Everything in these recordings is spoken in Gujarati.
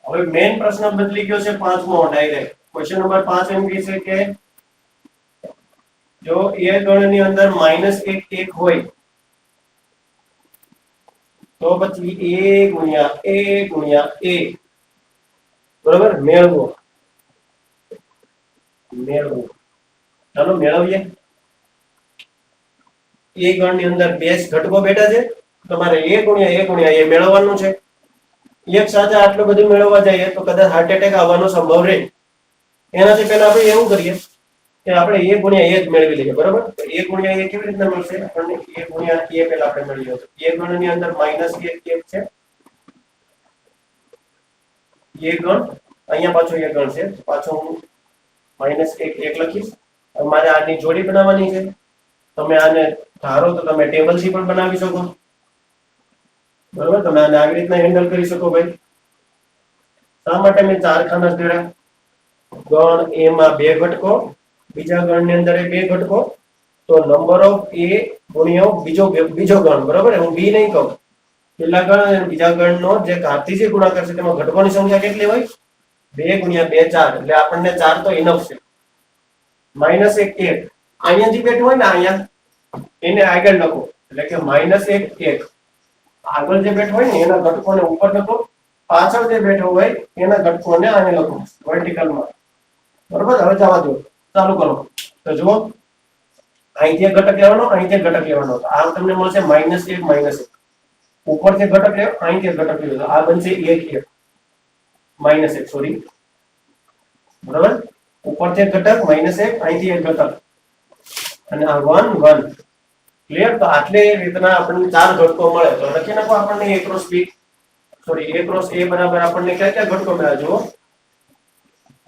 હવે મેઇન પ્રશ્ન બદલી ગયો છે પાંચમો ડાયરેક્ટ ક્વેશ્ચન નંબર 5 એમ કહે છે કે જો એ ગણની અંદર -1 1 હોય તો પછી a ગુણ્યા a બરાબર મેળવો ચાલો મેળવીએ એ ગણ ની અંદર બે ઘટકો બેઠા છે તમારે a ગુણ્યા a મેળવવાનું છે એક સાથે આટલું બધું મેળવવા જઈએ તો કદાચ હાર્ટ એટેક આવવાનો સંભવ રહે એનાથી પહેલા આપણે એવું કરીએ કે આપણે a ગુણ્યા a જ મેળવી લઈએ બરાબર તો a ગુણ્યા a કેવી રીતના મળશે આપણને a ગુણ્યા a પહેલા આપણે મેળવી લઈએ a ગણ ની અંદર -1 છે a ગણ અહીંયા પાછો a ગણ છે પાછો હું -1 લખીશ હવે મારે આની જોડી બનાવવાની છે તમે આને ધારો તો તમે ટેબલ થી પણ બનાવી શકો બરાબર તમે આને આવી રીતના હેન્ડલ કરી શકો ભાઈ શા માટે મેં 4 ખાના કર્યા ગણ a માં બે ઘટકો બીજા ગણ ની અંદર બે ઘટકો તો નંબર ઓફ a ગુણ્યા બીજો ગણ બરાબર હું b નહીં કહું પેલા ગણ અને બીજા ગણનો જે ઘાતીય ગુણાકાર છે તેમાં ઘટકોની સંખ્યા કેટલી હોય 2 ગુણ્યા 2 4 એટલે આપણને 4 તો ઇનફ છે -1 1 અહીંયા જે બેઠું હોય ને અહીંયા એને આગળ લખો એટલે કે -1 1 આગળ જે બેઠો હોય ને એના ઘટકોને ઉપર લખો પાછળ જે બેઠો હોય એના ઘટકોને આને લખો વર્ટિકલમાં બરાબર હવે જવા દો ચાલુ કરો તો જુઓ અહીંથી ઘટક લેવાનો અહીંથી ઘટક લેવાનો તો આ તમને મળશે -1 -1 ઉપરથી ઘટક લેવો અહીંથી ઘટક લેવો તો આ બનશે 1 1 -1 સોરી બરાબર ઉપરથી ઘટક -1 અહીંથી એક ઘટક અને આ 1 1 ક્લિયર તો આટલે રીતના આપણને ચાર ઘટકો મળે તો લખી નાખો આપણને a cross b sorry a cross a બરાબર આપણને કયા કયા ઘટકો મળ્યા જુઓ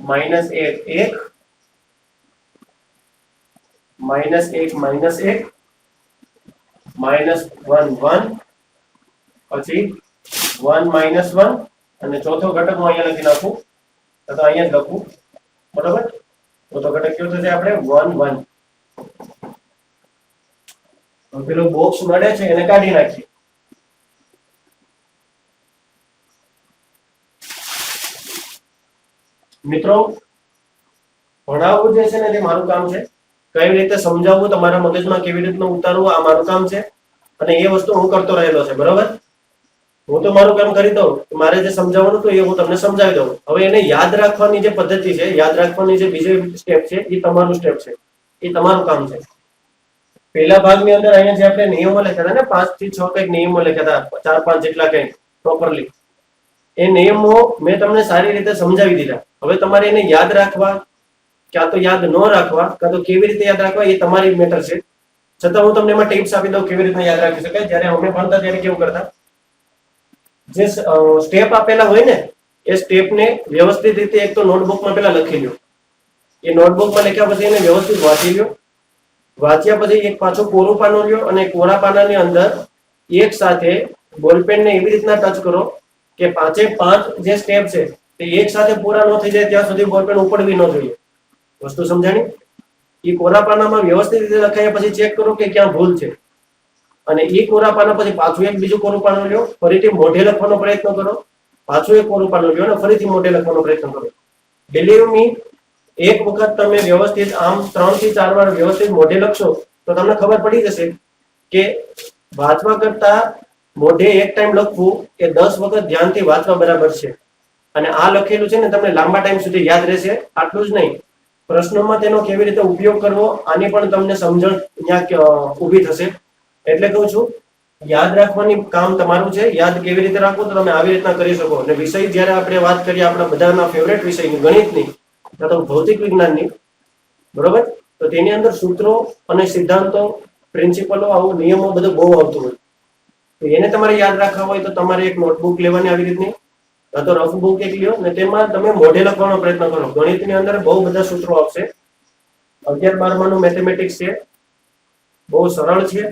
-1 1 -1 -1 -1 1 પછી 1 -1 અને ચોથો ઘટક હું અહીંયા લખી નાખું તો અહીંયા જ લખું બરાબર ચોથો ઘટક કયો થશે આપણે 1 1 પેલું બોક્સ મળે છે એને કાઢી નાખીએ મિત્રો ભણાવવું જે છે ને તે મારું કામ છે કઈ રીતે સમજાવવું તમારા મગજમાં કેવી રીતનું ઉતારવું આ મારું કામ છે અને એ વસ્તુ હું કરતો રહેલો છે બરાબર હું તો મારું કામ કરી દઉં મારે જે સમજાવવાનું હતું એ હું તમને સમજાવી દઉં હવે એને યાદ રાખવાની જે પદ્ધતિ છે યાદ રાખવાની જે બીજો સ્ટેપ છે એ તમારું સ્ટેપ છે એ તમારું કામ છે પહેલા ભાગની અંદર અહીંયા જે આપણે નિયમો લખ્યા હતા ને 5 થી 6 કઈક નિયમો લખ્યા હતા 4 5 જેટલા કઈક પ્રોપરલી એ નિયમો મેં તમને સારી રીતે સમજાવી દીધા હવે તમારે એને યાદ રાખવા ક્યાં તો યાદ ન રાખવા કાં તો કેવી રીતે યાદ રાખવા એ તમારી મેટર છે છતાં હું તમને એમાં ટિપ્સ આપી દઉં કેવી રીતે યાદ રાખી શકાય જ્યારે અમે ભણતા ત્યારે કેવું કરતા જે સ્ટેપ આપેલા હોય ને એ સ્ટેપને વ્યવસ્થિત રીતે એક તો નોટબુકમાં પહેલા લખી લો એ નોટબુકમાં લખ્યા પછી એને વ્યવસ્થિત વાંચી લો વાંચ્યા પછી એક પાછું કોરું પાનું લ્યો અને કોરા પાનાની અંદર એક સાથે બોલપેનને એવી રીતના ટચ કરો કે 5 જે સ્ટેપ છે તે એક સાથે પૂરા ન થઈ જાય ત્યાં સુધી બોલપેન ઉપડવી ન જોઈએ વસ્તુ સમજાણી એ કોરા પાનામાં વ્યવસ્થિત રીતે લખાયા પછી ચેક કરો કે ક્યાં ભૂલ છે અને એ કોરા પાના પછી પાછું એક બીજું કોરું પાનું લ્યો ફરીથી મોઢે લખવાનો પ્રયત્ન કરો પાછું એક કોરું પાનું લ્યો અને ફરીથી મોઢે લખવાનો પ્રયત્ન કરો બિલીવ મી એક વખત તમે વ્યવસ્થિત આમ 3 થી 4 વાર વ્યવસ્થિત મોઢે લખશો તો તમને ખબર પડી જશે કે વાંચવા કરતા મોઢે એક ટાઈમ લખવું એ 10 વખત ધ્યાનથી વાંચવા બરાબર છે અને આ લખેલું છે ને તમને લાંબા ટાઈમ સુધી યાદ રહેશે આટલું જ નહીં પ્રશ્નોમાં તેનો કેવી રીતે ઉપયોગ કરવો આની પણ તમને સમજણ ત્યાં ઊભી થશે એટલે કહું છું યાદ રાખવાની કામ તમારું છે યાદ કેવી રીતે રાખવું તો તમે આવી રીતના કરી શકો અને વિષય જ્યારે આપણે વાત કરીએ આપણા બધાના ફેવરેટ વિષયની ગણિતની તો ભૌતિક વિજ્ઞાનની બરોબર તો તેની અંદર સૂત્રો અને સિદ્ધાંતો પ્રિન્સિપલો આવું નિયમો બધું બહુ આવતું હોય તો એને તમારે યાદ રાખવા હોય તો તમારે એક નોટબુક લેવાની આવી રીતની તો રફ બુક એક લ્યો ને તેમાં તમે મોઢે લખવાનો પ્રયત્ન કરો ગણિતની અંદર બહુ બધા સૂત્રો આવશે 11 12 નું મેથેમેટિક્સ છે બહુ સરળ છે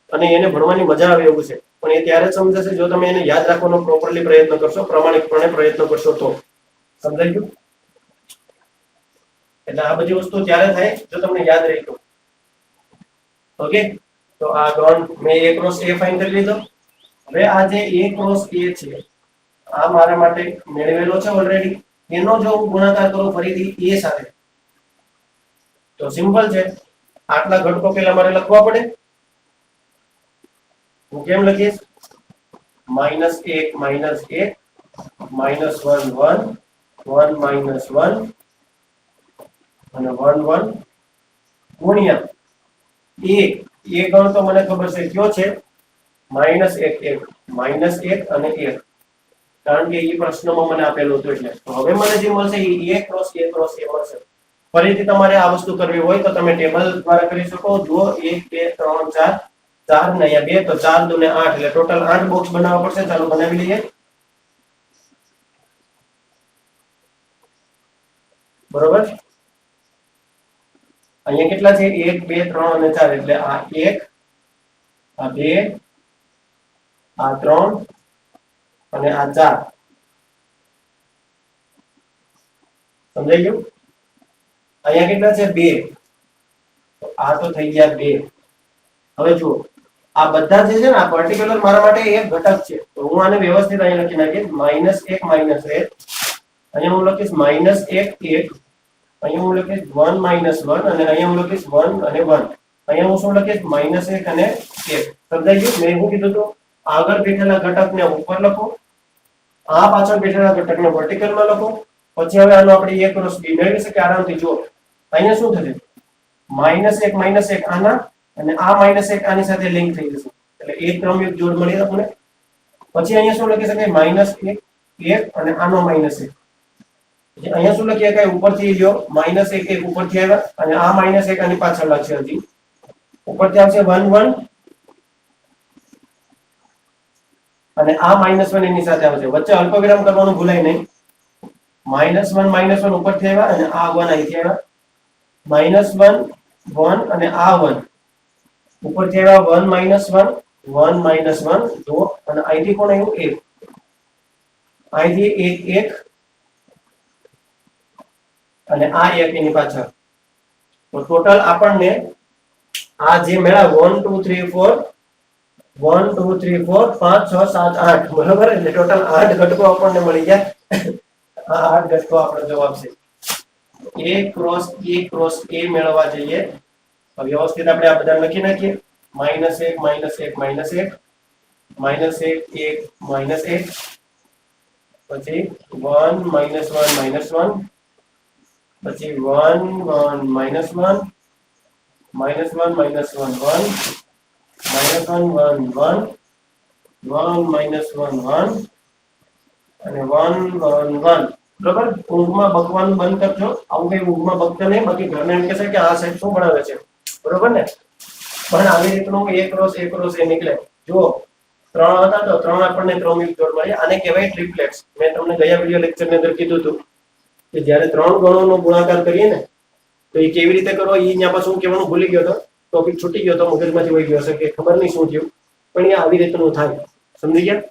અને એને ભણવાની મજા આવે એવું છે પણ એ ત્યારે જ સમજાશે જો તમે એને યાદ રાખવાનો પ્રોપરલી પ્રયત્ન કરશો પ્રમાણિકપણે પ્રયત્ન કરશો તો સમજાઈ ગયું એટલે આ બધી વસ્તુ ત્યારે થાય જો તમને યાદ રહી તો ઓકે તો આ ગણ મેં a ક્રોસ a ફાઇન કરી લીધો હવે આ જે a ક્રોસ a છે આ મારા માટે મેળવેલો છે ઓલરેડી, એનો જો હું ગુણાકાર કરું ફરીથી a સાથે તો સિમ્પલ છે, આટલા ઘટકો પહેલા મારે લખવા પડે. હું કેમ લખીશ? -1 -1 -1 1 1 -1 અને 1 1 ગુણ્યા a. a ગણ તો મને ખબર છે કયો છે, -1 1 -1 અને 1, કારણ કે એ પ્રશ્નમાં મને આપેલું હતું એટલે. તો હવે મને જે મળશે એ a cross a cross a મળશે. ફરીથી તમારે આ વસ્તુ કરવી હોય તો તમે ટેબલ દ્વારા કરી શકો. જો 1 2 3 4 4 ને અહીંયા 2 તો 4 દુ ને 8 એટલે ટોટલ 8 બોક્સ બનાવવા પડશે. ચાલો બનાવી લઈએ. બરોબર, અહીંયા કેટલા છે? 1 2 3 અને 4 એટલે આ 1 આ 2 આ 3 અને આ 4. સમજાઈ ગયું? અહીંયા કેટલા છે? 2. તો આ તો થઈ ગયા 2. હવે જુઓ, આ બધા જે છે ને આ પર્ટિક્યુલર મારા માટે એક ઘટક છે, તો હું આને વ્યવસ્થિત અહીંયા લખી નાખીશ -1 -1. અહીંયા હું લખીશ -1 1, અહીંયા હું લખીશ 1 -1 અને અહીંયા હું લખીશ 1 અને 1. અહીંયા હું શું લખીશ? -1 અને 1. સમજાઈ ગયું? મેં શું કીધું હતું? આગળ બેઠેલા ઘટકને ઉપર લખો, આ પાછળ બેઠેલા ઘટકને વર્ટિકલમાં લખો. પછી હવે આનો આપણે a ક્રોસ b મેળવી શકીએ આરામથી. જુઓ અહીંયા શું થશે? -1 -1 આના અને આ -1 આની સાથે લિંક થઈ જશે, એટલે એક ક્રમયુક્ત જોડ મળી આપણને. પછી અહીંયા શું લખી શકાય? -1 1 અને આનો -1. અહીંયા શું લખીએ કે ઉપરથી લ્યો -1 1 ઉપરથી આવ્યા અને આ -1 આની પાછળ લાગશે, હજી ઉપરથી આવશે 1 1 અને આ -1 એની સાથે આવશે. વચ્ચે અલ્પવિરામ કરવાનું ભૂલાય નહીં. -1 -1 ઉપરથી આવ્યા અને આ 1 અહીંથી આવ્યા. -1 1 અને આ 1 ઉપરથી આવ્યા 1 1 1 1 જો, અને અહીંથી કોણ આવ્યું? 1. અહીંથી 1 1 અને આ 1 એની પાછળ. તો ટોટલ આપણને આ જે મેળા 1 2 3 4 1 2 3 4 5 6 7 8 બરાબર, એટલે ટોટલ 8 ઘટકો આપણને મળી ગયા. આ 8 ઘટકો આપણો જવાબ છે. a ક્રોસ a મેળવવા જઈએ વ્યવસ્થિત આપણે આ બધા લખી નાખીએ. -1 -1 -1 -1 -1 1 પછી 1 -1 -1 પછી 1 1 -1 -1 -1 1 -1 1 1 1 -1 1 અને 1 1 1. બરાબર, ઊંઘમાં બકવાનું બંધ કરજો. આવું કઈ ઊંઘમાં બકતા નહીં, બાકી ઘરને એમ કહેશે કે આ સાહેબ શું ભણાવે છે. બરોબર ને? પણ આવી રીતનું a ક્રોસ a નીકળે. જુઓ 3 હતા તો 3 આપણને ક્રમયુક્ત જોડ મળી. આને કહેવાય ટ્રિપ્લેટ્સ. મેં તમને ગયા વિડિયો લેક્ચરની અંદર કીધું હતું કે જ્યારે 3 ગણોનો ગુણાકાર કરીએ ને તો એ કેવી રીતે કરો, એ ત્યાં પાછું કહેવાનું ભૂલી ગયો હતો. ટોપિક છૂટી ગયો તો મગજમાંથી વહી ગયો હશે કે ખબર નહીં શું થયું, પણ એ આવી રીતનું થાય. સમજી ગયા?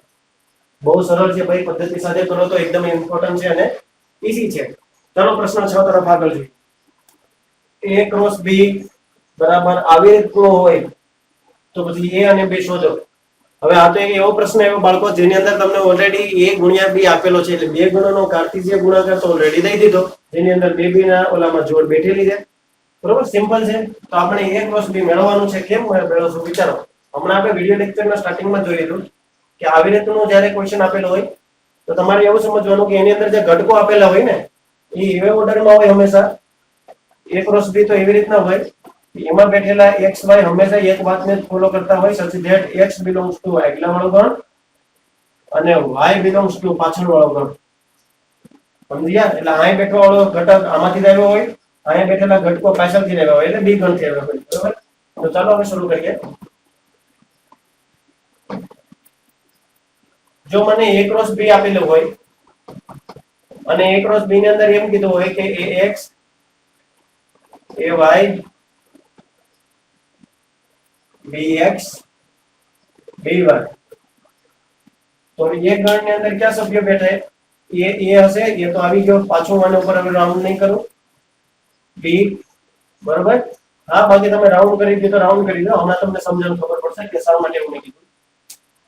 બહુ સરળ છે ભાઈ, પદ્ધતિ સાથે કરો તો એકદમ ઇમ્પોર્ટન્ટ છે અને ઈઝી છે. ચાલો પ્રશ્ન 6 તરફ આગળ જોઈએ. a ક્રોસ b બરાબર આવી રીતનું હોય તો પછી a અને b શોધો. હવે આ તો એક એવો પ્રશ્ન એવો બાળકો જેની અંદર તમને ઓલરેડી a ગુણ્યા b આપેલો છે, એટલે બે ગણોનો કાર્ટેશિયન ગુણાકાર તો ઓલરેડી દઈ દીધો, જેની અંદર બે b ના ઓલામાં જોડ બેઠેલી છે. બરોબર, સિમ્પલ છે. તો આપણે a ક્રોસ b મેળવવાનું છે. કેમ મેળવશું વિચારો. હમણાં આપણે વિડિયો લેક્ચરના સ્ટાર્ટિંગમાં જોઈ લીધું કે આવી રીતનું જ્યારે ક્વેશ્ચન આપેલો હોય તો તમારે એવું સમજવાનું કે એની અંદર જે ઘટકો આપેલા હોય ને એ એવા ઓર્ડરમાં હોય હંમેશા. a ક્રોસ b તો એવી રીતના હોય, એમાં બેઠેલા x y હંમેશા એક વાતને ફોલો કરતા હોય, such that x belongs to આગલા વાળો ગણ અને y belongs to પાછળ વાળો ગણ. સમજ્યા? એટલે અહીં બેઠો વાળો ઘટક આમાંથી આવ્યો હોય, અહીં બેઠેલા ઘટકો પાછળથી આવ્યા હોય, એટલે b ગણથી આવ્યા હોય. બરાબર, તો ચાલો હવે શરૂ કરીએ. જો મને a ક્રોસ b આપેલું હોય અને a ક્રોસ b ની અંદર એમ કીધું હોય કે ax ay bx by, તો એક ગણ ની અંદર કયા સભ્યો બેઠે? a હશે, એ તો આવી ગયો, પાછું આને ઉપર હવે રાઉન્ડ નહીં કરું. b બરોબર, હા, બાકી તમે રાઉન્ડ કરી દીધો રાઉન્ડ કરી દો. હમણાં તમને સમજણ ખબર પડશે કે શા માટે એવું કીધું.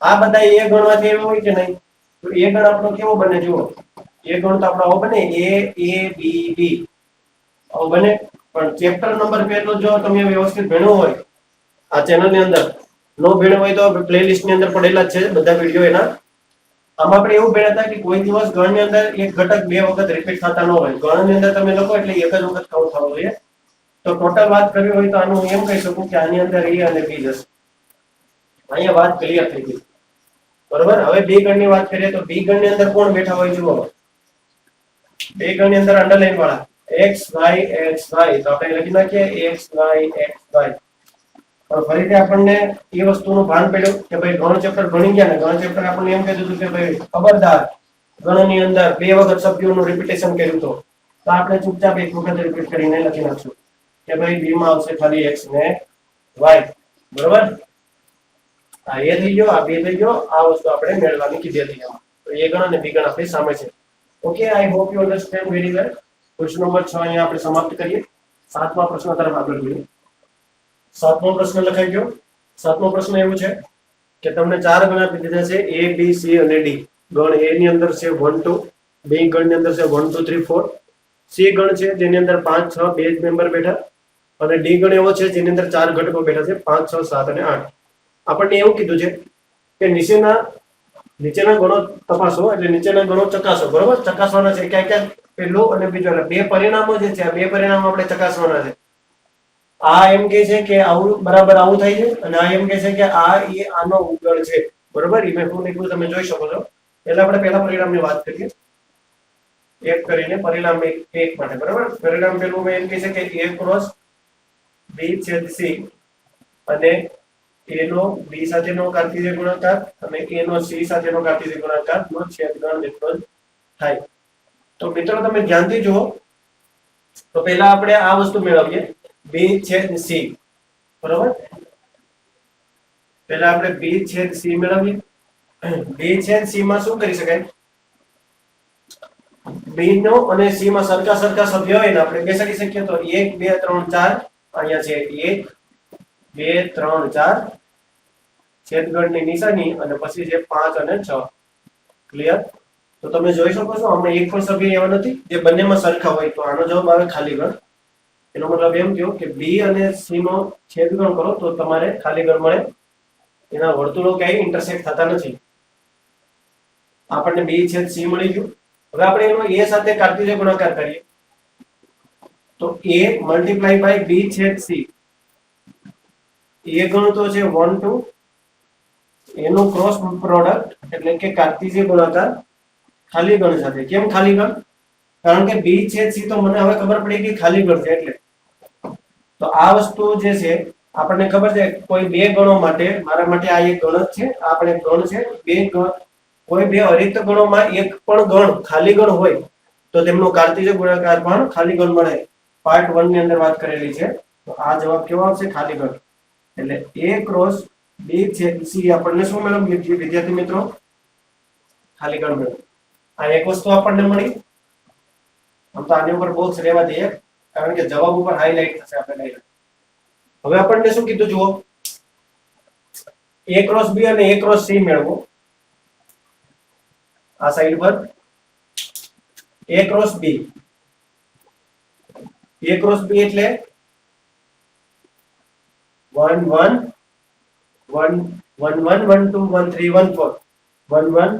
આ બધા a ગણવાથી એવું હોય કે નહીં? તો એ ગણ આપણો કેવો બને જુઓ, એ ગણ તો આપણો આવો બને A A B B આવો બને. પણ ચેપ્ટર નંબર પહેલો જો તમે વ્યવસ્થિત ભણ્યો હોય આ ચેનલ ની અંદર, નો ભણ્યો હોય તો પ્લેલિસ્ટ ની અંદર પડેલા જ છે બધા વિડીયો એના. આમાં આપણે એવું ભણ્યા હતા કે કોઈ દિવસ ગણ ની અંદર એક ઘટક બે વખત રિપીટ થતા ન હોય. ગણ ની અંદર તમે લખો એટલે એક જ વખત કાઉન્ટ થવું જોઈએ. તો ટોટલ વાત કરવી હોય તો આનું હું એમ કહી શકું કે આની અંદર A અને B જશે. અહીંયા વાત ક્લિયર થઈ ગઈ, બરોબર. હવે બી ગણ ની વાત કરીએ તો બી ગણ ની અંદર કોણ બેઠા હોય જુઓ, બે ગણ ની અંદર અંડરલાઈન વાળા x y x y, તો આપણે લખી નાખીએ x y x y. પણ ફરીથી આપણને એ વસ્તુનું ભાન પડ્યું કે ભાઈ ગણ ચેપ્ટર ભણી ગયા ને, ગણ ચેપ્ટર આપણને એમ કીધું હતું કે ભાઈ ખબરદાર ગણ ની અંદર બે વખત સભ્યોનું રિપીટેશન કર્યું તો આપણે ચૂપચાપ એક વખત રિપીટ કરીને લખી નાખશું કે ભાઈ બી માં આવશે ખાલી x ને y, બરોબર. આ એ થઈ ગયો, આ બે થઈ ગયો, આ વસ્તુ આપણે મેળવવાની કીધી હતી આમાં. તો એ ગણ અને બી ગણ આપણી સામે છે. Okay, I hope you understand very well. Question number 6 અહીંયા આપણે સમાપ્ત કરીએ. 7મા પ્રશ્ન તરફ આગળ વધીએ. 7મો પ્રશ્ન લખાઈ ગયો. 7મો પ્રશ્ન એવું છે કે તમને ચાર ગણ આપી દીધા છે A B C અને D. ગણ A ની અંદર છે 1 2, B ગણ ની અંદર છે 1 2 3 4, C ગણ છે જેની અંદર 5 6 બે જ મેમ્બર બેઠા, અને D ગણ એવો છે જેની અંદર ચાર ઘટકો બેઠા છે 5 6 7 અને 8. આપણને એવું કીધું છે કે નીચેના ગણો તપાસો, એટલે નીચેના ગણો ચકાસો, બરોબર. ચકાસવાના છે ક્યાં ક્યાં, પહેલું અને બીજું, એટલે બે પરિણામો જે છે આ બે પરિણામો આપણે ચકાસવાના છે. આ એમ કે છે કે આવું બરાબર આવું થાય છે, અને આ એમ કે છે કે આ એ આનો ઉકેલ છે, બરોબર. ઇમેજ હું નીકળું તમે જોઈ શકો છો. એટલે આપણે પહેલા પરિણામની વાત કરીએ એક કરીને, પરિણામ એક માટે, બરાબર. પરિણામ પેલું એમ કે છે કે A ક્રોસ B છેદ C અને A નો B સાથેનો કાર્તીય ગુણાકાર અને A નો C સાથેનો કાર્તીય ગુણાકાર નો છેદગણ જેટલો જ થાય. તો મિત્રો તમે ધ્યાનથી જુઓ, તો પહેલા આપણે આ વસ્તુ મેળવીએ B છેદ C, બરોબર. પહેલા આપણે B છેદ C મેળવીએ. B છેદ C માં શું કરી શકાય, B નો અને C માં સરખા સભ્ય હોય ને આપણે બેસાડી શકીએ. તો 1 2 3 4 અહીંયા છે 1 2 3 4 છેદગણની નિશાની અને પછી છે 5 અને 6. ક્લિયર? તો તમે જોઈ શકો છો હમણાં એક પણ સભ્ય એવા નથી જે બંનેમાં સરખા હોય. તો આનો જવાબ આવે ખાલી ગણ. એનો મતલબ એમ થયો કે B અને C નો છેદગણ કરો તો તમારે ખાલી ગણ મળે. એના વર્તુળો ક્યાંય ઇન્ટરસેક્ટ થતા નથી. આપણને B છેદ C મળી ગયું. હવે આપણે એનો A સાથે કાર્તીય ગુણાકાર કરીએ તો A મલ્ટીપ્લાય બાય B છેદ C. A ગણ તો છે 1 2, એનો ક્રોસ પ્રોડક્ટ એટલે કે કાર્તીય ગુણાકાર ખાલી ગણ સાથે. કેમ ખાલી ગણ? કારણ કે B છેદ C તો મને હવે ખબર પડી કે ખાલી ગણ છે એટલે. તો આ વસ્તુ જે છે આપણને ખબર છે કોઈ બે ગણો માટે, મારા માટે આ એક ગણ જ છે, આપણે ગણ છે બે ગણ, કોઈ બે અરિક્ત ગણોમાં એક પણ ગણ ખાલી ગણ હોય તો તેમનો કાર્તીય ગુણાકાર પણ ખાલી ગણ મળે. પાર્ટ 1 ની અંદર વાત કરેલી છે. તો આ જવાબ કેવો આવશે? ખાલી ગણ. એટલે A ક્રોસ B છેદ C આપણને શું મળ્યું વિદ્યાર્થી મિત્રો? ખાલી ગણ મળ્યું. આ એક વસ્તુ આપણને મળી. આમ તો આની ઉપર બોક્સ રહેવા દઈએ કારણ કે જવાબ ઉપર હાઈલાઈટ થશે આપણે લઈ. હવે આપણને શું કીધું જુઓ, A ક્રોસ B અને A ક્રોસ C મેળવો. આ સાઈડ પર A cross B. A cross B એટલે 1 1 1 1 1 1 2 1 3 1 4 1 1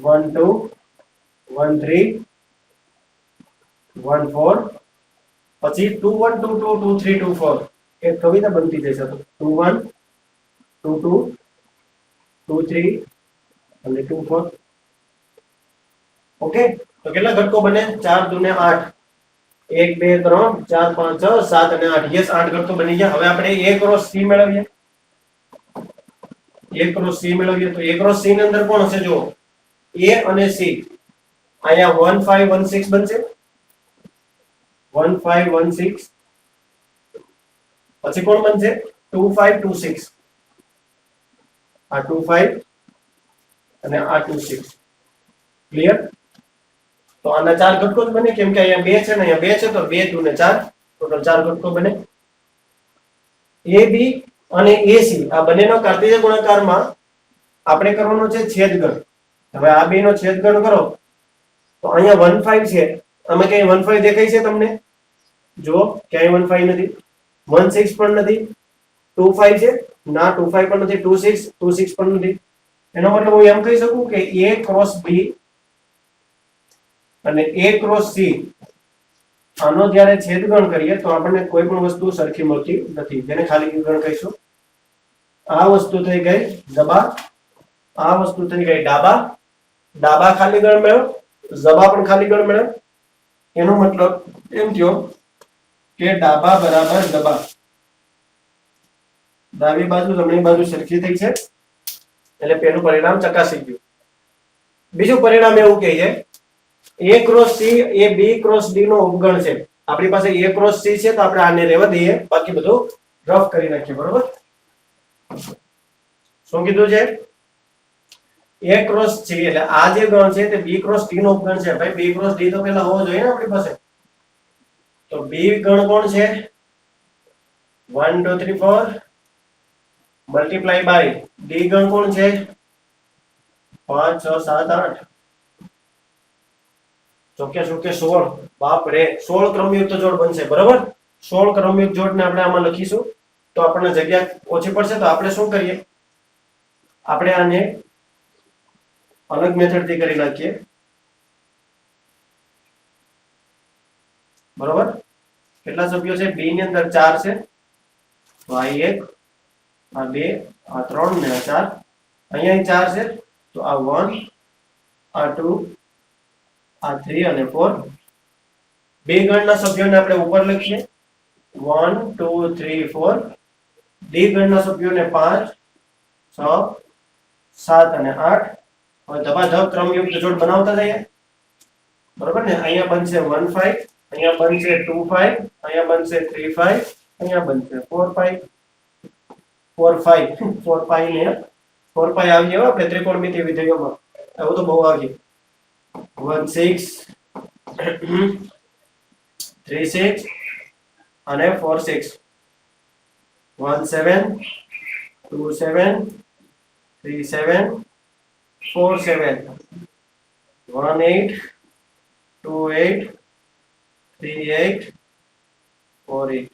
1 2 1 3 1 4 પછી 2 1 2 2 2 3 2 4 એક કવિતા બનતી જશે. તો 2 1 2 2 2 3 અને 2 4. ઓકે, તો કેટલા ઘટકો બને? 4 2 ને 8, 1 2 3 4 5 6 7 અને 8. યસ, 8 ઘટકો બની ગયા. હવે આપણે A ક્રોસ C મેળવીએ. A ક્રોસ C મેળવીએ તો A ક્રોસ C ની અંદર કોણ હશે જુઓ, A અને C. અહીંયા 1 5 1 6 બનશે. 1 5 1 6 પછી કોણ બનશે? 2 5 2 6. આ 2 5 અને આ 2 6. ક્લિયર? તો આના ચાર ઘટકો જ બને કેમ કે અહીંયા 2 છે ને અહીંયા 2 છે તો 2 2 ને 4 ટોટલ 4 ઘટકો બને. AB અને AC આ બંનેનો કાર્તીય ગુણાકારમાં આપણે કરવાનો છે છેદગણ. હવે આ બે નો છેદગણ કરો તો અહીંયા 15 છે, અમે કઈ 15 દેખાય છે તમને? જો ક્યાંય 15 નથી, 16 પણ નથી, 25 છે ના, 25 પણ નથી, 26 પણ નથી. એનો મતલબ હું એમ કહી શકું કે A ક્રોસ B અને A ક્રોસ C આનો જ્યારે છેદગણ કરીએ તો આપણને કોઈ પણ વસ્તુ સરખી મળતી નથી, જેને ખાલી ગણ કહીશું. આ વસ્તુ થઈ ગઈ જબા, આ વસ્તુ થઈ ગઈ ડાબા. ડાબા ખાલી ગણ મેળવ, જબા પણ ખાલી ગણ મેળવ. એનો મતલબ એમ થયો કે ડાબા બરાબર જબા, ડાબી બાજુ જમણી બાજુ સરખી થઈ છે, એટલે પેલું પરિણામ ચકાસી ગયું. બીજું પરિણામ એવું કહે છે A cross C A B cross D નો ઉપગણ છે. આપણી પાસે A ક્રોસ C છે તો આપણે આને રહેવા દઈએ, બાકી બધું રફ કરી નાખીએ. બરોબર, શું કીધું છે? A ક્રોસ C એટલે આ જે ગણ છે તે B ક્રોસ D નો ઉપગણ છે. ભાઈ B ક્રોસ D તો પેલા હોવો જોઈએ ને આપણી પાસે. તો B ગણ કોણ છે? 1 2 3 4 મલ્ટીપ્લાય બાય D ગણ કોણ છે? 5 6 7 8. ચોકે ચોકે 16. બાપ રે, 16 ક્રમયુક્ત જોડ બનશે. બરોબર, 16 ક્રમયુક્ત જોડને આપણે આમાં લખીશું તો આપણને જગ્યા ઓછી પડશે. તો આપણે શું કરીએ, આપણે આને અલગ મેથડ થી કરી નાખીએ. બરોબર, કેટલા સભ્યો છે? B ની અંદર 4 છે, તો આ 1 આ 2 આ 3 ને આ 4. અહીંયા 4 છે તો આ 1 આ 2 આ 3 અને 4. બે ગણના સભ્યોને આપણે ઉપર લખીએ 1 2 3 4. D ગણના સભ્યોને 5 6 7 અને 8. હવે ધબાધબ ક્રમયુક્ત જોડ બનાવતા જઈએ. બરોબર ને, અહીંયા બનશે 1 5, અહીંયા બનશે 2 5, અહીંયા બનશે 3 5, અહીંયા બનશે 4 5. 4 5 4 5 ને 4 5 આવી જાય આપણે ત્રિકોણમિતિ વિધેયોમાં, એવું તો બહુ આવી. 1 6 3 6 અને 4 6. 1 7 2 7 3 7 4 7. 1 8 2 8 3 8 4 8.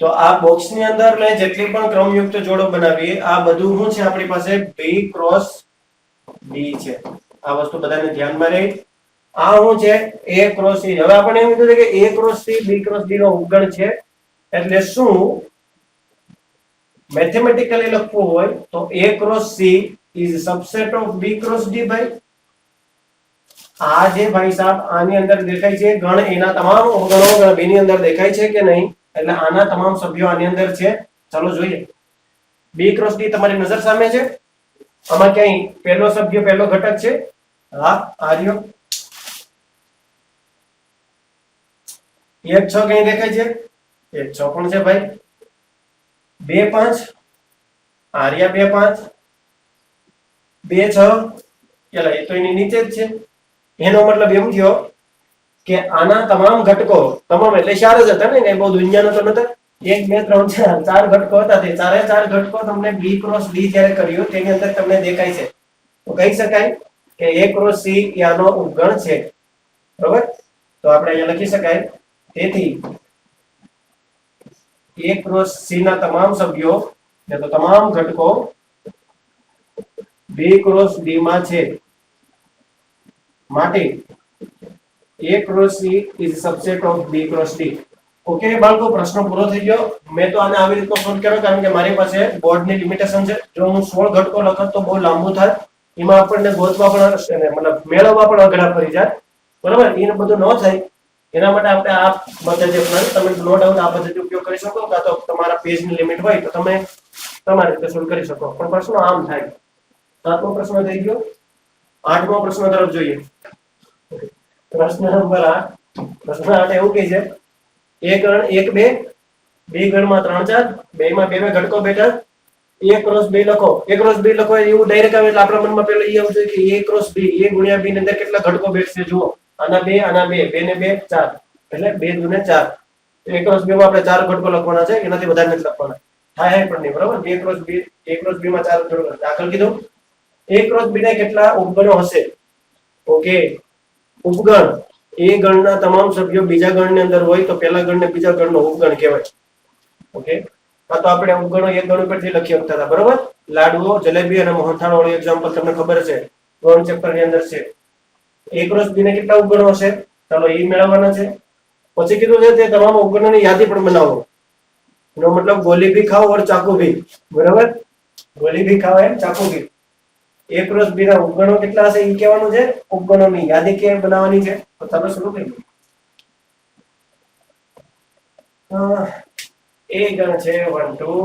તો આ બોક્સની અંદર મેં જેટલી પણ ક્રમયુક્ત જોડો બનાવીએ આ બધું શું છે આપણી પાસે? B ક્રોસ D છે. આ વસ્તુ બધાને ધ્યાનમાં રહે. આ શું છે? A cross C. હવે આપણે એમ કીધું કે A cross C B cross D નો ઉપગણ છે, એટલે શું મેથેમેટિકલી લખવું હોય તો A cross C is subset of B cross D. ભાઈ આ જે ભાઈ સાહેબ આની અંદર દેખાય છે ગણ, એના તમામ ગણો B ની અંદર દેખાય છે કે નહીં? એટલે આના તમામ સભ્યો આની અંદર છે. ચાલો જોઈએ. B ક્રોસ D તમારી નજર સામે છે. આમાં ક્યાંય પહેલો સભ્ય પહેલો ઘટક છે? હા, આ રહ્યો. 1 6 ક્યાંય દેખાય છે? 1 6 પણ છે ભાઈ. 2 5 આર્યા 2 5 2 6 એટલે એ તો એની નીચે જ છે. એનો મતલબ એમ થયો કે આના તમામ ઘટકો, તમામ એટલે 4 જ હતા ને, બહુ દુનિયાનો તો નતા. 1 2 3 4 ઘટકો હતા. તે ચારે 4 ઘટકો તમને B ક્રોસ D જ્યારે કર્યું તેની અંદર તમને દેખાય છે. તો કહી શકાય કે A ક્રોસ C એ આનો ઉપગણ છે. બરોબર, તો આપણે અહીંયા લખી શકાય. તેથી A ક્રોસ C ના તમામ સભ્યો એટલે તો તમામ ઘટકો B ક્રોસ D માં છે. માટે A cross C is subset of B cross D. Okay બાળકો, પ્રશ્ન પૂરો થઈ ગયો. મેં તો આને આવી રીતનો સોલ્વ કર્યો કારણ કે મારી પાસે બોર્ડની લિમિટેશન છે. જો હું 16 ઘટકો લખત તો બહુ લાંબુ થાય, એમાં આપણને ગોતવા પણ મતલબ મેળવવા પણ અઘરા પડી જાય. બરાબર, એને બધું ન થાય એના માટે આપણે આ પદ્ધતિ અપનાવી. તમે નો ડાઉટ આ પદ્ધતિ ઉપયોગ કરી શકો, કાં તો તમારા પેજની લિમિટ હોય તો તમે તમારી રીતે સોલ્વ કરી શકો. પણ પ્રશ્ન આમ થાય. 7મો પ્રશ્ન થઈ ગયો. 8મો પ્રશ્ન તરફ જોઈએ. પ્રશ્ન નંબર 8. પ્રશ્ન 8 એવું કહે છે A ગણ 1 2, B ગણમાં 3 4, બેમાં બે બે ઘટકો બેઠા. A ક્રોસ B લખો. A ક્રોસ B લખો એવું ડાયરેક્ટ આવે એટલે આપણા મનમાં પહેલા એ આવવું જોઈએ કે A ક્રોસ B, A ગુણ્યા B ની અંદર કેટલા ઘટકો બેઠશે જુઓ. આના 2 આના 2, 2 ને 2 4, એટલે 2 દુ ને 4. A ક્રોસ B માં આપણે 4 ઘટકો લખવાના છે, એનાથી વધારે નથી લખવાના. થાય પણ નહીં. બરાબર, A ક્રોસ B માં 4 ઘટકો દાખલ કીધું. A ક્રોસ B ના કેટલા ઉપગણો હશે? ઓકે, ઉપગણ એ ગણના તમામ સભ્યો બીજા ગણની અંદર હોય તો પહેલા ગણને બીજા ગણનો ઉપગણ કહેવાય. ઓકે, તો આપણે ઉપગણો એક ગણ ઉપરથી લખી શકતા હતા, બરોબર? લાડવો, જલેબી અને મોહનથાળ વાળું એક્ઝામ્પલ તમને ખબર છે, ગણ ચેપ્ટર ની અંદર છે. A ક્રોસ B ને કેટલા ઉપગણો હશે? ચાલો એ મેળવવાના છે. પછી કીધું છે તે તમામ ઉપગણોની યાદી પણ બનાવો. એનો મતલબ ગોલી ભી ખાઓ और चाकू भी, બરાબર? ગોલી ભી ખાઓ એન્ડ ચાકુ ભી. A ક્રોસ B ના ઉપગણો કેટલા હશે એ કહેવાનું છે, ઉપગણોની યાદી કેમ બનાવવાની છે. તો ચાલો શરૂ કરીએ. A ગણ છે 1 2,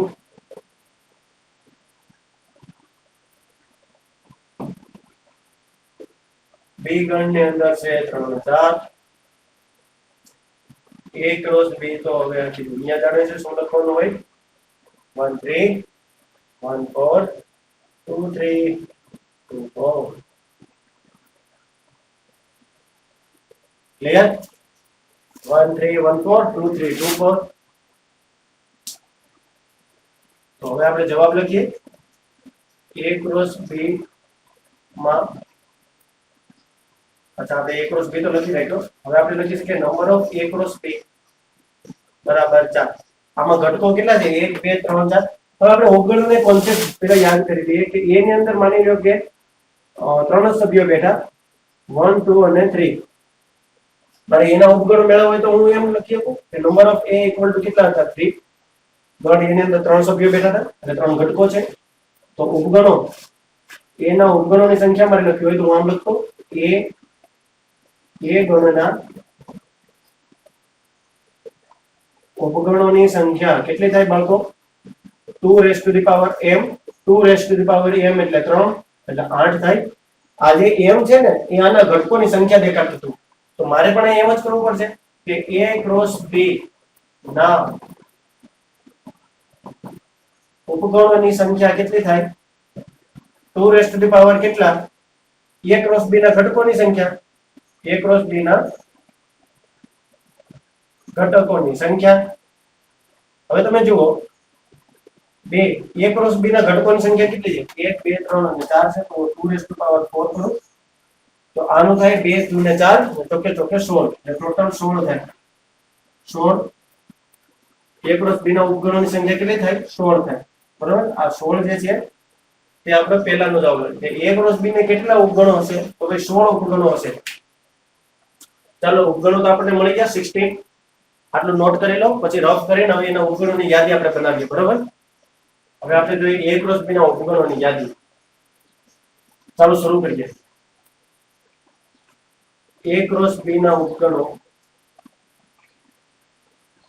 B ગણ ની અંદર છે 3 4, A ક્રોસ B તો હવે અહીંયા જાણે છે શું લખવાનું હોય, 1 3 1 4 2 3 2 4. ક્લિયર? 1 3 1 4 2 3 2 4. તો હવે આપણે જવાબ લખીએ. A ક્રોસ B માં, અચ્છા આપણે A ક્રોસ B તો લખી રાખ્યો. હવે આપણે લખી શકીએ number of A cross B બરાબર 4. આમાં ઘટકો કેટલા છે? 1 2 3 4. હવે આપણે ઉપગણોને કોન્સેપ્ટ પેલા યાદ કરી દઈએ કે A ની અંદર માની લો કે ત્રણ જ સભ્યો બેઠા 1 2 અને 3. મારે એના ઉપગણો મેળવવા હોય તો હું એમ લખી શકું કે number of A equal to કેટલા હતા? 3. ગણ એની અંદર ત્રણ સભ્યો બેઠા હતા અને ત્રણ ઘટકો છે. તો ઉપગણો A ના ઉપગણોની સંખ્યા મારે લખવી હોય તો હું આમ લખું A ગણના ઉપગણોની સંખ્યા કેટલી થાય બાળકો? 2 raise to the power m. 2 raise to the power m એટલે 3 એટલે 8 થાય. આ જે m છે ને એ આના ઘટકોની સંખ્યા દેખાડતું હતું. તો મારે પણ એમ જ કરવું પડશે કે A ક્રોસ B ના ઉપગણોની સંખ્યા કેટલી થાય? 2 રેઝ ટુ ધી પાવર કેટલા? A ક્રોસ B ના ઘટકોની સંખ્યા. A ક્રોસ B ના ઘટકોની સંખ્યા. હવે તમે જુઓ બે A ક્રોસ B ના ઘટકોની સંખ્યા કેટલી છે? 1 2 3 અને 4 છે. તો 2 રેઝ ટુ પાવર 4 કરું તો આનું થાય 2 2 ને 4 ચોકે ચોકે 16 એટલે ટોટલ 16 થાય. 16 A ક્રોસ B ના ઉપગણોની સંખ્યા કેટલી થાય? 16 થાય, બરાબર? આ 16 જે છે તે આપણે પહેલાનો જવાબ લઈએ. A ક્રોસ B ને કેટલા ઉપગણો હશે? તો ભાઈ 16 ઉપગણો હશે. ચાલો ઉપગણો તો આપણને મળી ગયા 16. આટલું નોટ કરી લો, પછી રફ કરીને હવે એના ઉપગણોની યાદી આપણે બનાવીએ, બરાબર? હવે આપણે જોઈએ A ક્રોસ B ના ઉપગણોની યાદી. ચાલો શરૂ કરીએ. A ક્રોસ B ના ઉપગણો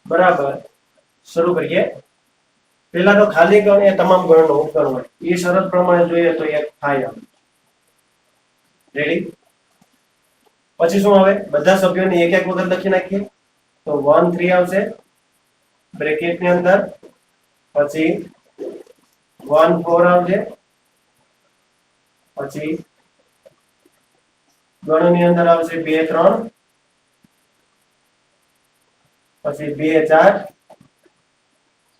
બરાબર શરૂ કરીએ. પહેલા તો ખાલી ગણ એ તમામ ગણનો ઉપગણ હોય. એ શરત પ્રમાણે જોઈએ તો એક થાય. રેડી? પછી શું આવે? બધા સભ્યોને એક એક વખત લખી નાખીએ તો 1 3 આવશે બ્રેકેટ ની અંદર. પછી 1 4 આવશે. પછી ગણની અંદર આવશે 2 3, પછી 2 4.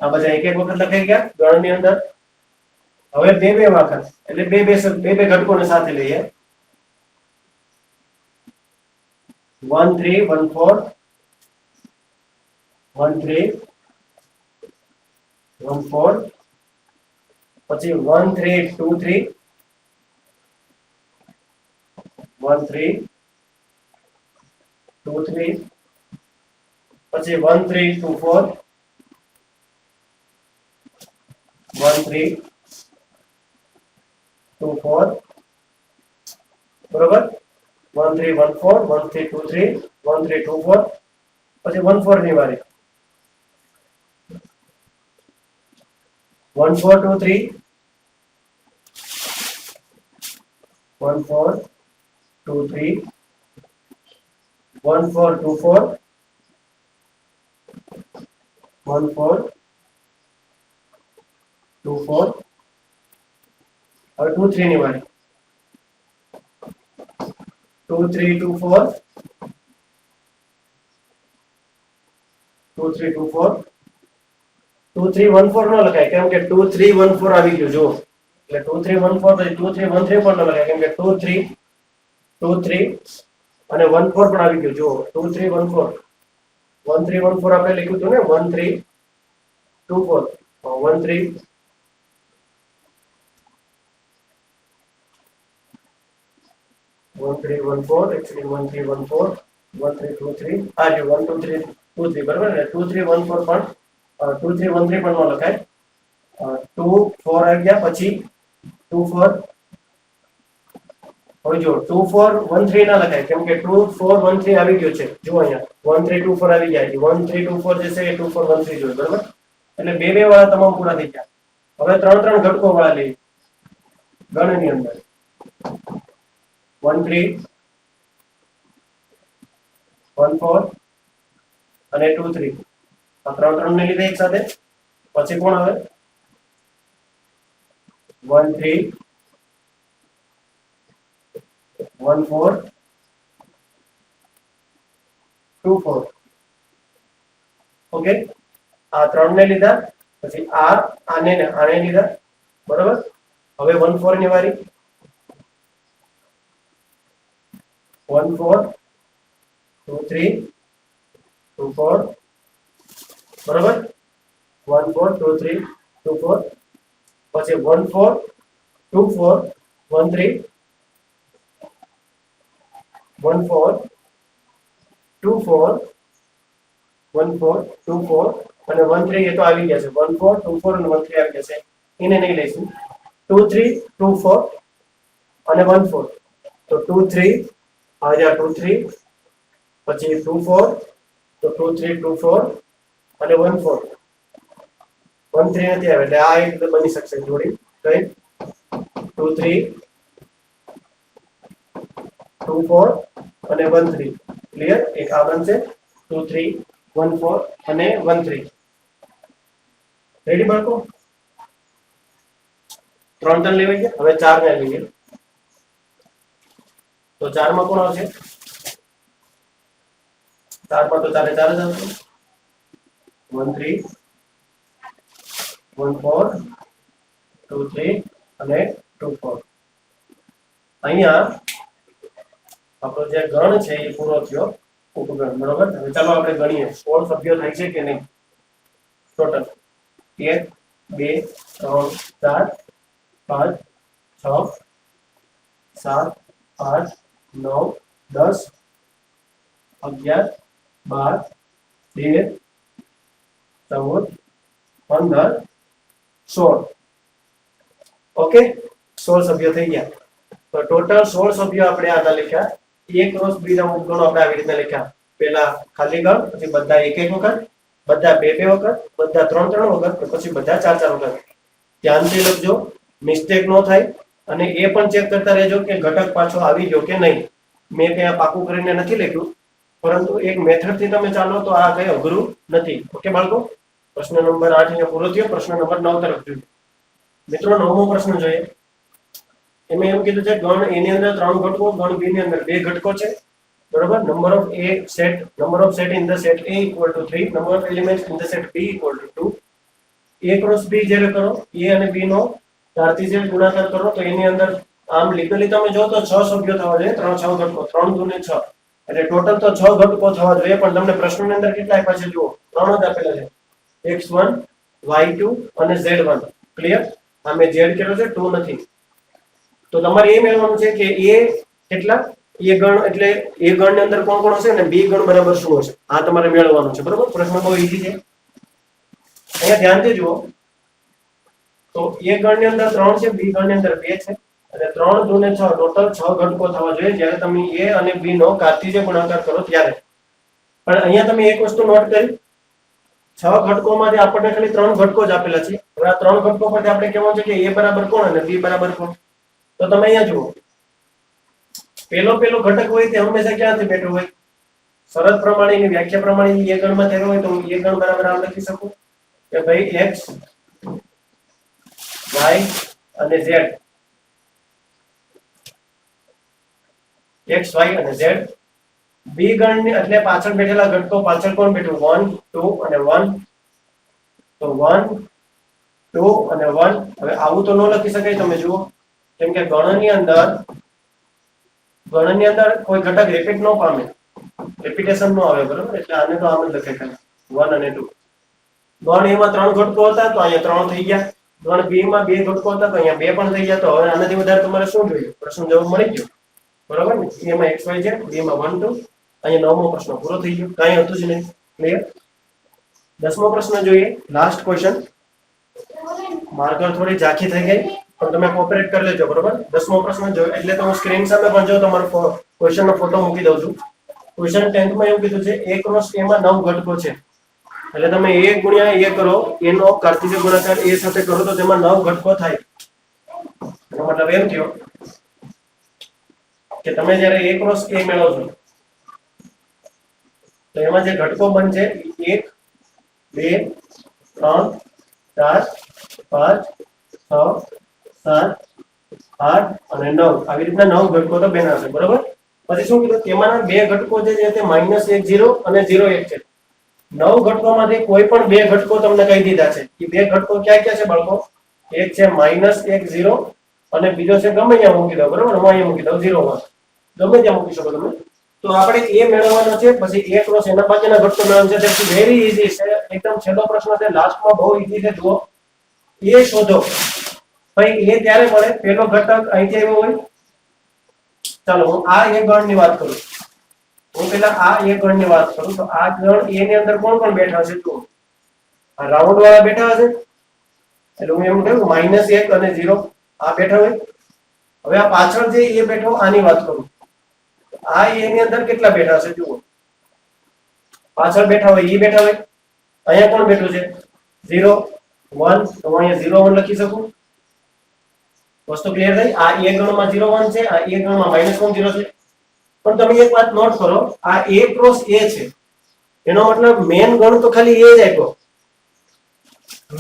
આ બધા એક એક વખત લખાઈ ગયા ગણની અંદર. હવે બે બે વખત એટલે બે બે ઘટકોને સાથે લઈએ. 1 3 1 4 1 3 1 4. પછી 1 3 2 3 1 3 2 3. પછી 1 3 2 4 1 3 2 4. બરોબર? 1 3 1 4 1 3 2 3 1 3 2 4. પછી 1 4 ની વારી 1 4 2 3 1 4 2 3 1 4 2 4 1 4 2 4. હવે 2 3 ની વારી 2 3 2 4 2 3 2 4. 2 3 1 4 ન લખાય કેમ કે 2 3 1 4 આવી ગયું. જો એટલે 2 3 1 4 પછી 2 3 1 3 પણ ન લખાય કેમ કે 2 3 2 3 અને 1 4 પણ આવી ગયું. જો 2 3 1 4 1 3 1 4 આપણે લખ્યું હતું ને 1 3 2 4 1 3 1 3 1 4 actually 1 3 1 4 1 3 2 3 આ જો 1 2 3 2 3 બરાબર ને 2 3 1 4 પણ 2 3 1 3 પણ ન લખાય 2 4 આવી ગયા પછી 2 4 હવે જો 2 4 1 3 ના લખાય કેમ કે 2 4 1 3 આવી ગયો છે. જો અહીંયા 1 3 2 4 આવી ગયા છે 1 3 2 4 જે છે એ 2 4 1 3 જોઈએ બરાબર એટલે બે બે વાળા તમામ પૂરા થઈ ગયા. હવે ત્રણ ત્રણ ઘટકો વાળા લઈએ ગણની અંદર 1 3 1 4 અને 2 3 આ ત્રણ ત્રણ ને લીધે એક સાથે પછી કોણ આવે 1 3 1 4 2 4 ઓકે આ ત્રણ ને લીધા પછી આને લીધા બરાબર. હવે 1 4 ની વારી 1 4 2 3 2 4 બરાબર 1 4 2 3 2 4 પછી 1 4 2 4 1 3 1 4 2 4 1 4 2 4 અને 1 3 એ તો આવી ગયા છે 1 4 2 4 અને 1 3 આવી ગયા છે એને નહીં લઈશું 2 3 2 4 અને 1 4 તો 2 3 આ જા 2 3 પછી 2 4 તો 2 3 2 4 અને 1 4 1 3 નથી આવે એટલે આ એક બની શકશે જોડી કઈ 2 3 2 4 અને 1 3 ક્લિયર એક આ બનશે 2 3 1 4 અને 1 3 રેડી બાળકો ત્રણ ત્રણ લેવાઈ ગયા. હવે 4 ને લઈએ તો 4 માં કોણ આવશે 4 માં તો 4 4 જ આવશે 1 3 1 4 2 3 અને 2 4 અહીંયા આપણો જે ગણ છે એ પૂરો થયો ઉપગણ બરોબર. હવે ચાલો આપણે ગણીએ 16 સભ્યો થાય છે કે નહીં ટોટલ 1 2 3 4 5 6 7 8 9 10 11 12 13 14 15 16 ઓકે 16 સભ્યો થઈ ગયા. તો ટોટલ 16 સભ્યો આપણે આના લખ્યા. એક ક્રોસ બી ના ઉપગણો આપણે આવી રીતે લખ્યા. પહેલા ખાલી ગણ પછી બધા એક એક વખત બધા બે બે વખત બધા ત્રણ ત્રણ વખત પછી બધા ચાર ચાર વખત. ધ્યાનથી લખજો મિસ્ટેક ન થાય અને એ પણ ચેક કરતા રહેજો કે ઘટક પાછો આવી ગયો કે નહીં. મેં કઈ આ પાકું કરીને નથી લખ્યું પરંતુ એક મેથડ થી તમે ચાલો તો આ કઈ અઘરું નથી. ઓકે બાળકો પ્રશ્ન નંબર 8 અહીંયા પૂરો થયો. પ્રશ્ન નંબર 9 તરફ જોઈએ મિત્રો. 9મો પ્રશ્ન જોઈએ. એમાં એવું કીધું છે ગણ એ ની અંદર ત્રણ ઘટકો ગણ બી ની અંદર બે ઘટકો છે બરોબર. Number of set in the set A equal to 3 number of elements in the set B equal to 2 A cross B જ્યારે કરો A અને B નો કાર્ટેશિયન ગુણાકાર કરો તો એની અંદર આમ લીગલી તમે જો તો 6 સભ્યો થવા જોઈએ. 3 6 ઘટકો 3 2 ને 6 એટલે ટોટલ તો 6 ઘટકો થવા જોઈએ પણ તમને પ્રશ્નની અંદર કેટલા આપ્યા છે જુઓ 3 જ આપેલા છે x1 y2 અને z1 ક્લિયર. આ મેં z કર્યો છે 2 નથી. તો તમારે એ મેળવવાનું છે કે a કેટલા a ગણ એટલે a ગણ ની અંદર કોણ કોણ હશે અને b ગણ બરાબર શું હશે આ તમારે મેળવવાનું છે બરોબર. પ્રશ્ન બહુ ઈઝી છે. અહીંયા ધ્યાનથી જુઓ તો a ગણ ની અંદર 3 છે b ગણ ની અંદર 2 છે અને 3 2 ને 6 ટોટલ 6 ઘટકો થવા જોઈએ જ્યારે તમે a અને b નો કાર્ટેશિયન ગુણાકાર કરો ત્યારે. પણ અહીંયા તમે એક વસ્તુ નોટ કરી 6 ઘટકોમાંથી આપણને ખાલી 3 ઘટકો જ આપેલા છે. હવે આ 3 ઘટકો પરથી આપણે કહેવાનું છે કે a બરાબર કોણ અને b બરાબર કોણ. તો તમે અહીંયા જુઓ પેલો ઘટક હોય તે હંમેશા ક્યાંથી બેઠો હોય શરત પ્રમાણેની વ્યાખ્યા પ્રમાણે a ગણમાં થયેલો હોય તો હું a ગણ બરાબર આમ લખી શકું કે ભાઈ x y અને z x y અને z. b ગણ ની એટલે પાછળ બેઠેલા ઘટકો પાછળ કોણ બેઠું 1 2 અને 1 તો 1 2 અને 1. હવે આવું તો ન લખી શકાય, તમે જુઓ, કેમ કે ગણની અંદર કોઈ ઘટક રિપીટ ન પામે, રિપીટેશન ન આવે, બરોબર? એટલે આને તો આમ જ લખાય ખાલી 1 અને 2. ગણ એમાં 3 ઘટકો હતા તો અહીંયા 3 થઈ ગયા. ગણ બી માં 2 ઘટકો હતા તો અહીંયા 2 પણ થઈ ગયા. તો હવે આનાથી વધારે તમારે શું જોઈએ? પ્રશ્ન જવાબ મળી ગયો, બરોબર ને? એમાં x y z, b માં 1 2. અહીંયા 9મો પ્રશ્ન પૂરો થઈ ગયો, કાંઈ હતું જ નહીં. ક્લિયર? 10મો પ્રશ્ન જોઈએ, લાસ્ટ ક્વેશ્ચન. માર્કર થોડી ઝાંખી થઈ ગઈ પણ તમે કોઓપરેટ કરી લેજો, બરોબર? 10મો પ્રશ્ન જોયો એટલે તો હું સ્ક્રીન સામે પણ જો તમારો ક્વેશ્ચનનો ફોટો મૂકી દઉં છું. ક્વેશ્ચન 10th માં એવું કીધું છે a ક્રોસ a માં 9 ઘટકો છે. એટલે તમે a ગુણ્યા a કરો, a નો કાર્તીય ગુણાકાર a સાથે કરો તો તેમાં 9 ઘટકો થાય. એનો મતલબ એમ થયો કે તમે જ્યારે a ક્રોસ a મેળવશો તો એમાં જે ઘટકો બનશે 1 2 3 4 5 6 7 8 અને 9. આવી રીતના 9 ઘટકો તો બનાવશે, બરોબર? પછી શું કીધું? તેમાંના બે ઘટકો જે છે તે -1 0 અને 0 1 છે. 9 ઘટકોમાંથી કોઈ પણ બે ઘટકો તમને કહી દીધા છે. એ બે ઘટકો ક્યાં ક્યાં છે બાળકો? એક છે -1 0 અને બીજો છે ગમે ત્યાં મૂકી દો, બરોબર? હું અહીંયા મૂકી દઉં 0 માં, ગમે ત્યાં મૂકી શકો તમે. તો આપણે એ મેળવવાનો છે, પછી a ક્રોસ એના બાકીના ઘટકો મેળવવાનો છે. તે વેરી ઈઝી છે, એકદમ છેલ્લો પ્રશ્ન છે, લાસ્ટમાં બહુ ઈઝી છે. જુઓ, એ શોધો. ભાઈ એ ત્યારે મળે પેલો ઘટક અહીંથી આવ્યો હોય. ચાલો હું આ એક ગણની વાત કરું. હું પેલા આ એક ગણની વાત કરું તો આ ગણ a ની અંદર કોણ કોણ બેઠા છે? જુઓ, આ રાઉન્ડ વાળા બેઠા હશે. એટલે હું એમ કહું -1 અને 0 આ બેઠા હોય. હવે આ પાછળ જે એ બેઠો આની વાત કરું. આ a ની અંદર કેટલા બેઠા છે? જુઓ, પાછળ બેઠા હોય એ બેઠા હોય. અહીંયા કોણ બેઠું છે? 0 1. તો હું અહીંયા 0 1 લખી શકું. વસ્તુ ક્લિયર થઈ? આ a ગણમાં 0 1 છે, આ a ગણમાં -1 0 છે. પણ તમે એક વાત નોટ કરો, આ a ક્રોસ a છે. એનો મતલબ મેન ગણ તો ખાલી a જ આપ્યો.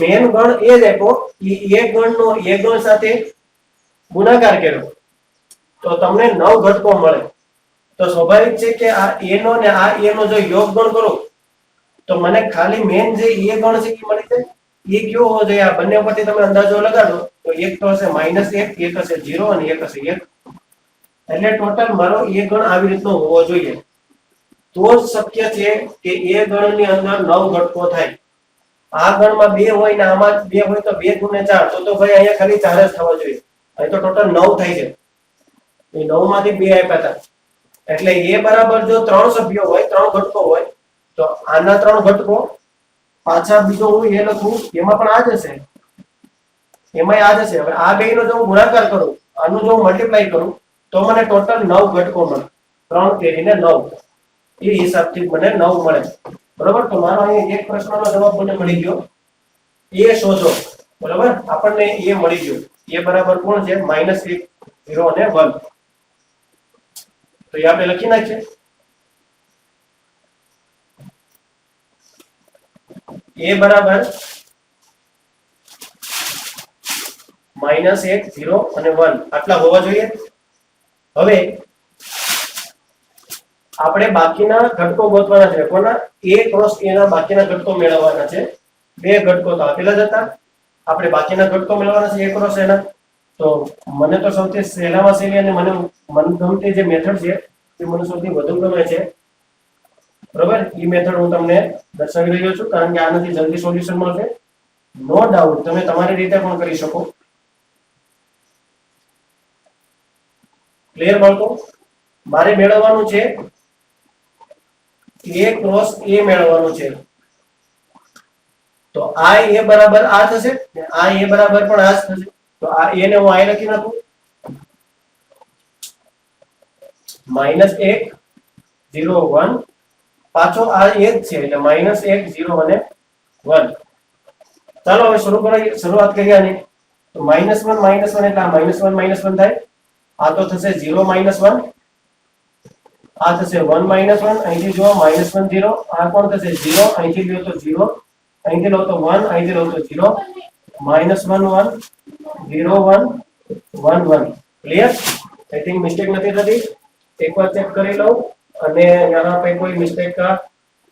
મેન ગણ a જ આપ્યો. એ ગણનો a ગણ સાથે ગુણાકાર કર્યો તો તમને 9 ઘટકો મળે. તો સ્વાભાવિક છે કે આ a નો ને આ a નો જો યોગ ગણ કરો તો મને ખાલી મેન જે a ગણ છે એ મળી જાય. એ કયો હોવો જોઈએ? આ બંને ઉપરથી તમે અંદાજો લગાડો તો એક તો હશે -1, એક હશે 0 અને એક હશે 1. એટલે ટોટલ મારો a ગણ આવી રીતનો હોવો જોઈએ. તો જ શક્ય છે કે a ગણની અંદર 9 ઘટકો થાય. આ ગણમાં 2 હોય ને આમાં 2 હોય તો 2 ગુણ્યા 4 તો ભાઈ અહીંયા ખાલી 4 જ થવા જોઈએ. અહીં તો ટોટલ 9 થાય છે. એ 9 માંથી 2 આપ્યા હતા. એટલે a બરાબર જો 3 સભ્યો હોય, 3 ઘટકો હોય તો આના 3 ઘટકો પાછા બીજો હું એ લખું એમાં પણ આ જ હશે, એમાં આ જ હશે. હવે આ બેયનો જો હું ગુણાકાર કરું, આનું જો હું મલ્ટીપ્લાય કરું તો મને ટોટલ 9 ઘટકો મળે. 3 કેરીને 9 એ હિસાબથી મને 9 મળે, બરોબર? તો મારો અહીં એક પ્રશ્નનો જવાબ મને મળી ગયો. એ શોધો, બરોબર? આપણને એ મળી ગયો. એ બરાબર કોણ છે? -1 0 અને 1. તો એ આપણે લખી નાખીએ. a બરાબર -1 0 અને 1 આટલા હોવા જોઈએ. હવે આપણે બાકીના ઘટકો ગોતવાના છે. કોના? a ક્રોસ a ના બાકીના ઘટકો મેળવવાના છે. બે ઘટકો તો આપેલા જ હતા. આપણે બાકીના ઘટકો મેળવવાના છે a ક્રોસ a ના. તો મને તો સૌથી સહેલામાં સહેલી અને મને મનગમતી જે મેથડ છે એ મને સૌથી વધુ ગમે છે, બરોબર? એ મેથડ હું તમને દર્શાવી રહ્યો છું કારણ કે આનાથી જલ્દી સોલ્યુશન મળશે. નો ડાઉટ તમે તમારી રીતે પણ કરી શકો. ક્લિયર બાળકો? મારે મેળવવાનું છે a ક્રોસ a મેળવવાનું છે. તો આ a બરાબર આ થશે ને આ a બરાબર પણ આ જ થશે. તો આ a ને હું અહીં લખી નાખું. -1 0 1 પાછો આ એક છે એટલે -1 0 અને 1. ચાલો હવે શરૂઆત કરીએ આની. તો -1 એટલે આ -1 થાય. આ તો થશે 0 -1, આ થશે 1 -1. અહીંથી જુઓ -1 0, આ કોણ થશે 0. અહીંથી લો તો 0, અહીંથી લો તો 1, અહીંથી લો તો 0. -1 1 0 1 1 1. ક્લિયર? आई थिंक मिस्टेक નથી થતી. એકવાર ચેક કરી લઉં અને यहाँ पे कोई मिस्टेक का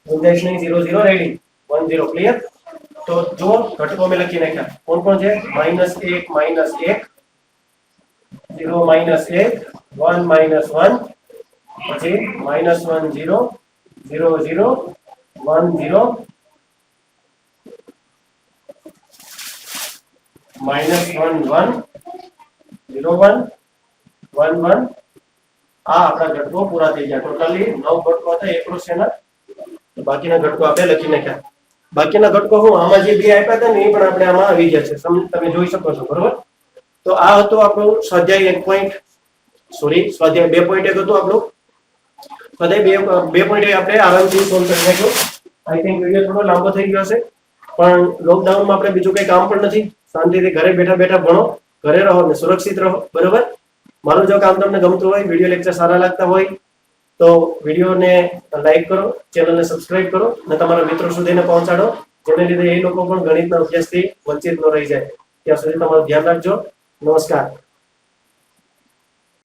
गुंजाइश नहीं. 0 0 रेडी 1 0 क्लियर. તો જો ઘટકો મેં લખી નાખ્યા. કોણ કોણ છે? -1 -1 0 -1 1 -1 પછી -1 0 0 0 1 0 -1 1 0 1 1 1 આ આપણા ઘટકો પૂરા થઈ ગયા. ટોટલી 9 ઘટકો હતા. એકલો છે ને તો બાકીના ઘટકો આપણે લખી નાખ્યા. બાકીના ઘટકો હું આમાં જે બે આપ્યા હતા ને એ પણ આપણે આમાં આવી ગયા છે. તમે જોઈ શકો છો. બરોબર. તો આ હતું આપણું સ્વાધ્યાય 1 પોઈન્ટ સ્વાધ્યાય 2.1 હતું આપણું. સ્વાધ્યાય 2.1 આપણે આરામથી સોલ્વ કરી નાખ્યો. આઈ થિંક વિડિયો થોડો લાંબો થઈ ગયો હશે, પણ લોકડાઉનમાં આપણે બીજું કઈ કામ પણ નથી. શાંતિથી ઘરે બેઠા બેઠા ભણો, ઘરે રહો અને સુરક્ષિત રહો. બરોબર. મારું જો કામ તમને ગમતું હોય, વિડીયો લેક્ચર સારા લાગતા હોય તો વિડીયોને લાઈક કરો, ચેનલને સબસ્ક્રાઇબ કરો અને તમારા મિત્રો સુધીને પહોંચાડો, જેને લીધે એ લોકો પણ ગણિતના અભ્યાસથી વંચિત ન રહી જાય. ત્યાં સુધી તમારું ધ્યાન રાખજો. નમસ્કાર.